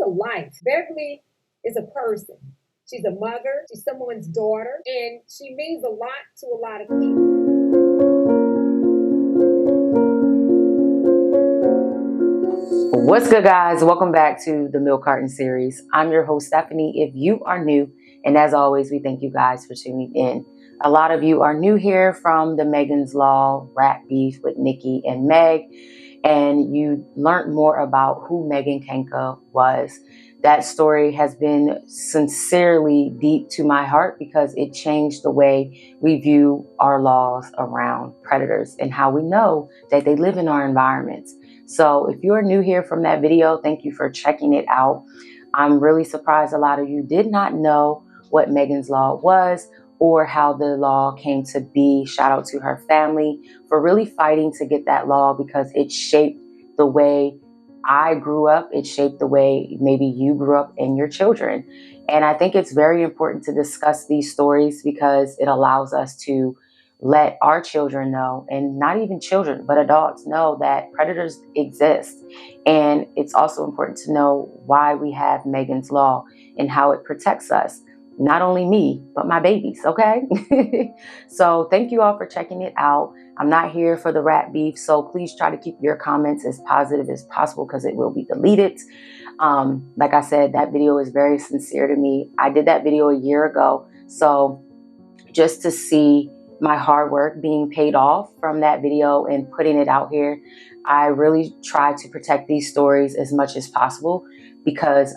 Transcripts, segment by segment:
a life. Beverly is a person. She's a mother, she's someone's daughter, and she means a lot to a lot of people. What's good, guys? Welcome back to the Milk Carton series. I'm your host, Stephanie. If you are new, and as always, we thank you guys for tuning in. A lot of you are new here from the Megan's Law rap beef with Nicki and Meg, and you learned more about who Megan Kenka was. That story has been sincerely deep to my heart because it changed the way we view our laws around predators and how we know that they live in our environments. So if you're new here from that video, thank you for checking it out. I'm really surprised a lot of you did not know what Megan's Law was or how the law came to be. Shout out to her family for really fighting to get that law because it shaped the way I grew up. It shaped the way maybe you grew up and your children. And I think it's very important to discuss these stories because it allows us to let our children know, and not even children, but adults know that predators exist. And it's also important to know why we have Megan's Law and how it protects us. Not only me, but my babies, okay? So thank you all for checking it out. I'm not here for the rat beef, so please try to keep your comments as positive as possible because it will be deleted. Like I said, that video is very sincere to me. I did that video a year ago, so just to see my hard work being paid off from that video and putting it out here, I really try to protect these stories as much as possible because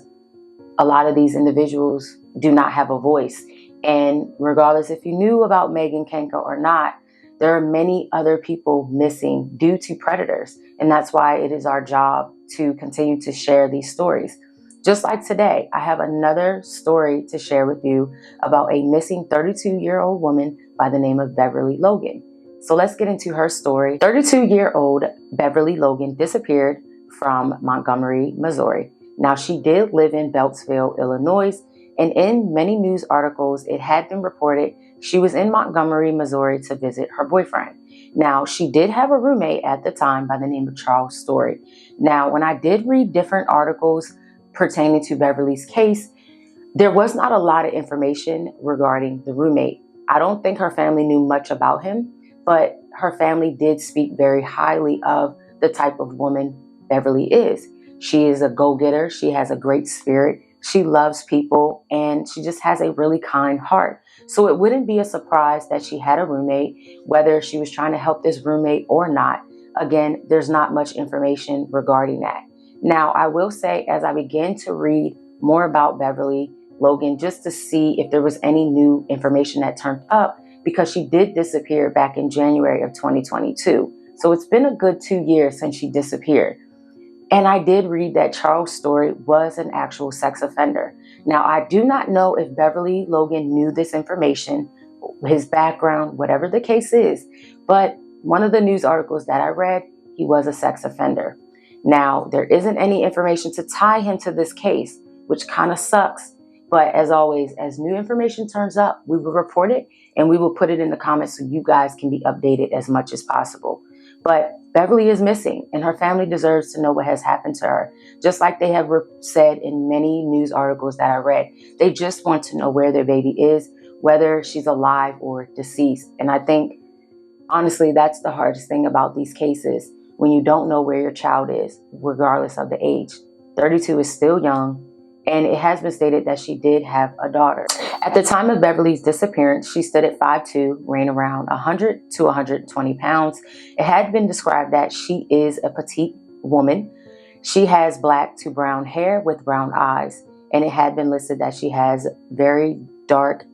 a lot of these individuals do not have a voice. And regardless if you knew about Megan Kenka or not, there are many other people missing due to predators. And that's why it is our job to continue to share these stories. Just like today, I have another story to share with you about a missing 32-year-old woman by the name of Beverly Logan. So let's get into her story. 32-year-old Beverly Logan disappeared from Montgomery, Missouri. Now, she did live in Beltsville, Illinois, and in many news articles, it had been reported she was in Montgomery, Missouri to visit her boyfriend. Now, she did have a roommate at the time by the name of Charles Story. Now, when I did read different articles pertaining to Beverly's case, there was not a lot of information regarding the roommate. I don't think her family knew much about him, but her family did speak very highly of the type of woman Beverly is. She is a go-getter. She has a great spirit. She loves people, and she just has a really kind heart. So it wouldn't be a surprise that she had a roommate, whether she was trying to help this roommate or not. Again, there's not much information regarding that. Now, I will say, as I began to read more about Beverly Logan, just to see if there was any new information that turned up, because she did disappear back in January of 2022. So it's been a good 2 years since she disappeared. And I did read that Charles Story was an actual sex offender. Now, I do not know if Beverly Logan knew this information, his background, whatever the case is, but one of the news articles that I read, he was a sex offender. Now, there isn't any information to tie him to this case, which kind of sucks. But as always, as new information turns up, we will report it and we will put it in the comments so you guys can be updated as much as possible. But Beverly is missing, and her family deserves to know what has happened to her. Just like they have said in many news articles that I read, they just want to know where their baby is, whether she's alive or deceased. And I think, honestly, that's the hardest thing about these cases, when you don't know where your child is, regardless of the age. 32 is still young, and it has been stated that she did have a daughter. At the time of Beverly's disappearance, she stood at 5'2", weighing around 100 to 120 pounds. It had been described that she is a petite woman. She has black to brown hair with brown eyes, and it had been listed that she has very dark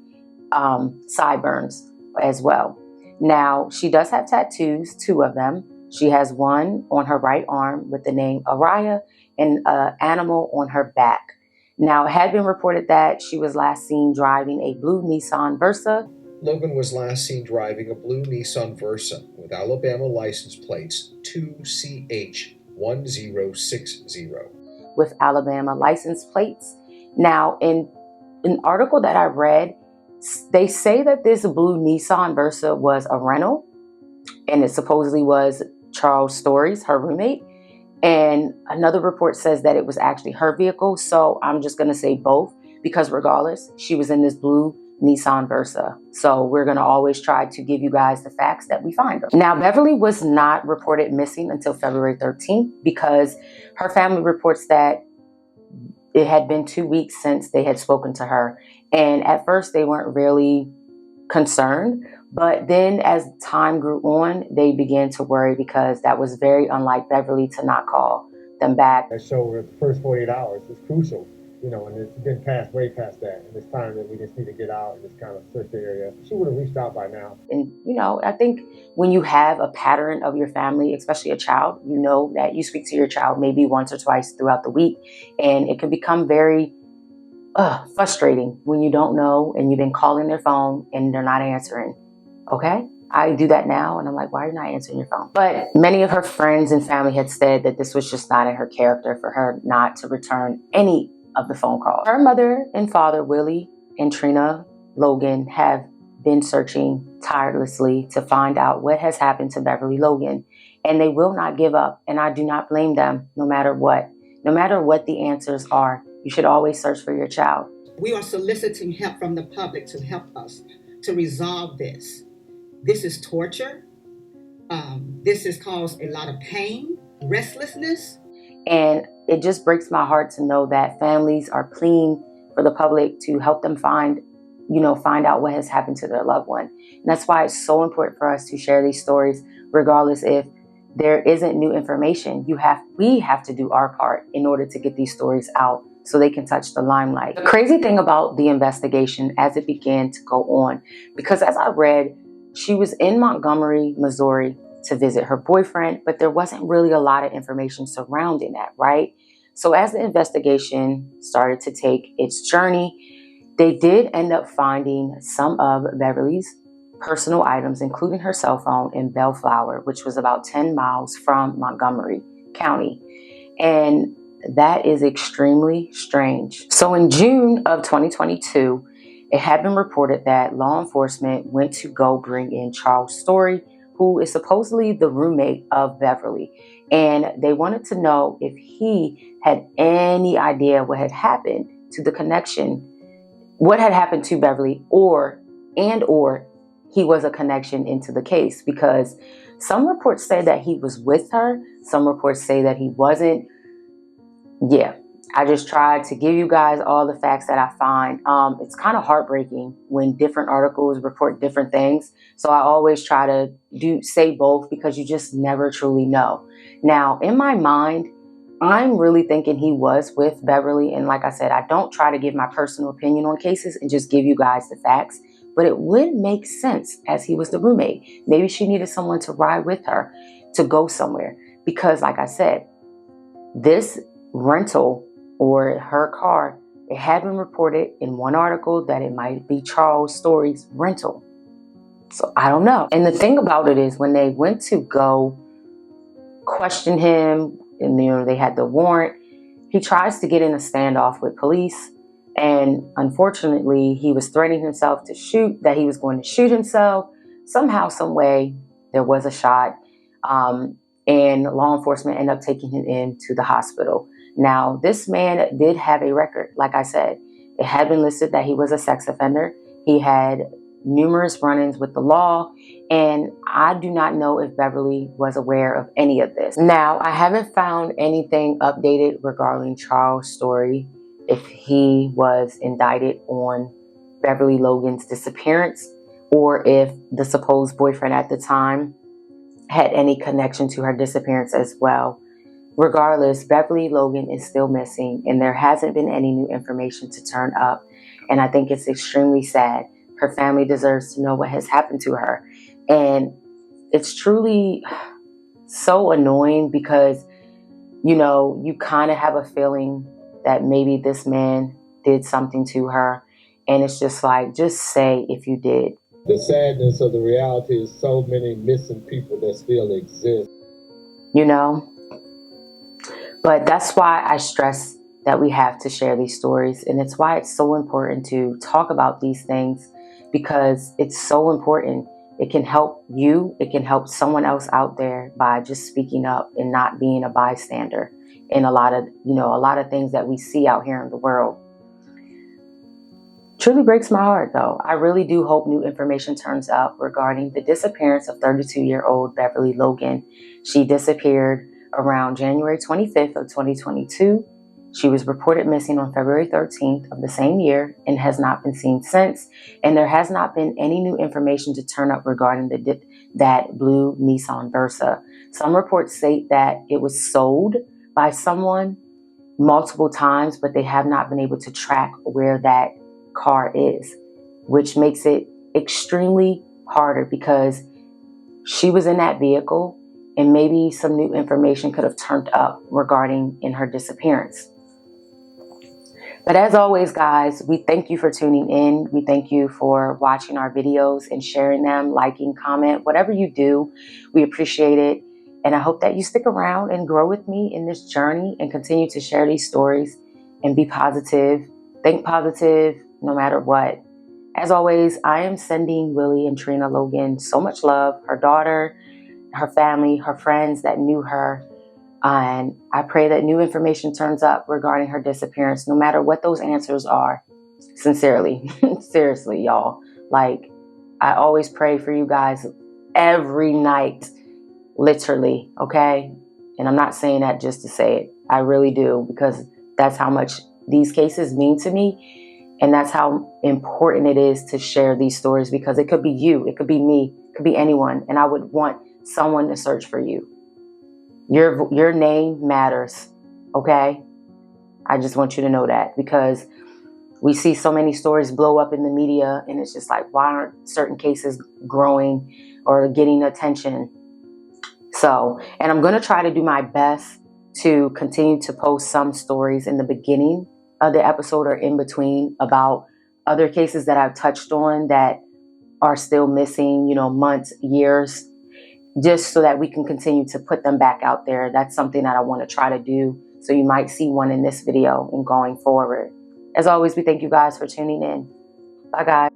sideburns as well. Now, she does have tattoos, 2 of them. She has one on her right arm with the name Araya and an animal on her back. Now, it had been reported that she was last seen driving a blue Nissan Versa. Logan was last seen driving a blue Nissan Versa with Alabama license plates 2CH1060. With Alabama license plates. Now, in an article that I read, they say that this blue Nissan Versa was a rental, and it supposedly was Charles Story's, her roommate. And another report says that it was actually her vehicle. So I'm just going to say both, because regardless, she was in this blue Nissan Versa. So we're going to always try to give you guys the facts that we find them. Now, Beverly was not reported missing until February 13th because her family reports that it had been 2 weeks since they had spoken to her. And at first they weren't really concerned, but then as time grew on, they began to worry because that was very unlike Beverly to not call them back. So the first 48 hours is crucial, and it's been way past that. And it's time that we just need to get out and just kind of search the area. She would have reached out by now. And, I think when you have a pattern of your family, especially a child, that you speak to your child maybe once or twice throughout the week, and it can become very frustrating when you don't know and you've been calling their phone and they're not answering. Okay? I do that now and I'm like, why are you not answering your phone? But many of her friends and family had said that this was just not in her character for her not to return any of the phone calls. Her mother and father, Willie and Trina Logan, have been searching tirelessly to find out what has happened to Beverly Logan, and they will not give up. And I do not blame them, no matter what. No matter what the answers are, you should always search for your child. We are soliciting help from the public to help us to resolve this. This is torture. This has caused a lot of pain, restlessness. And it just breaks my heart to know that families are pleading for the public to help them find out what has happened to their loved one. And that's why it's so important for us to share these stories, regardless if there isn't new information. We have to do our part in order to get these stories out so they can touch the limelight. The crazy thing about the investigation as it began to go on, because as I read, she was in Montgomery, Missouri to visit her boyfriend, but there wasn't really a lot of information surrounding that, right? So as the investigation started to take its journey, they did end up finding some of Beverly's personal items, including her cell phone, in Bellflower, which was about 10 miles from Montgomery County. And that is extremely strange. So in June of 2022, it had been reported that law enforcement went to go bring in Charles Story, who is supposedly the roommate of Beverly. And they wanted to know if he had any idea what had happened to the connection, what had happened to Beverly, or he was a connection into the case, because some reports say that he was with her. Some reports say that he wasn't. Yeah, I just tried to give you guys all the facts that I find. It's kind of heartbreaking when different articles report different things. So I always try to say both, because you just never truly know. Now, in my mind, I'm really thinking he was with Beverly. And like I said, I don't try to give my personal opinion on cases and just give you guys the facts. But it would make sense, as he was the roommate. Maybe she needed someone to ride with her to go somewhere. Because like I said, this rental, or her car, it had been reported in one article that it might be Charles Story's rental. So I don't know. And the thing about it is, when they went to go question him, and they had the warrant, he tries to get in a standoff with police. And unfortunately, he was threatening himself to shoot, that he was going to shoot himself. Somehow, some way, there was a shot. And law enforcement ended up taking him into the hospital. Now, this man did have a record. Like I said, it had been listed that he was a sex offender. He had numerous run-ins with the law, and I do not know if Beverly was aware of any of this. Now, I haven't found anything updated regarding Charles' story, if he was indicted on Beverly Logan's disappearance, or if the supposed boyfriend at the time had any connection to her disappearance as well. Regardless, Beverly Logan is still missing, and there hasn't been any new information to turn up. And I think it's extremely sad. Her family deserves to know what has happened to her. And it's truly so annoying, because, you kind of have a feeling that maybe this man did something to her. And it's just like, just say if you did. The sadness of the reality is so many missing people that still exist. But that's why I stress that we have to share these stories. And it's why it's so important to talk about these things, because it's so important. It can help you. It can help someone else out there by just speaking up and not being a bystander in a lot of things that we see out here in the world. Truly breaks my heart, though. I really do hope new information turns up regarding the disappearance of 32-year-old Beverly Logan. She disappeared around January 25th of 2022. She was reported missing on February 13th of the same year and has not been seen since. And there has not been any new information to turn up regarding that blue Nissan Versa. Some reports state that it was sold by someone multiple times, but they have not been able to track where that car is, which makes it extremely harder because she was in that vehicle and maybe some new information could have turned up regarding in her disappearance. But as always, guys, we thank you for tuning in. We thank you for watching our videos and sharing them, liking, comment, whatever you do. We appreciate it. And I hope that you stick around and grow with me in this journey and continue to share these stories and be positive, think positive, no matter what. As always, I am sending Willie and Trina Logan so much love, her daughter, her family, her friends that knew her. And I pray that new information turns up regarding her disappearance, no matter what those answers are. Sincerely, seriously, y'all. Like, I always pray for you guys every night, literally, okay? And I'm not saying that just to say it. I really do, because that's how much these cases mean to me. And that's how important it is to share these stories, because it could be you, it could be me, it could be anyone. And I would want someone to search for you. Your name matters, okay? I just want you to know that, because we see so many stories blow up in the media and it's just like, why aren't certain cases growing or getting attention? So, and I'm going to try to do my best to continue to post some stories in the beginning of the episode or in between about other cases that I've touched on that are still missing, months, years, just so that we can continue to put them back out there. That's something that I want to try to do. So you might see one in this video and going forward. As always, we thank you guys for tuning in. Bye, guys.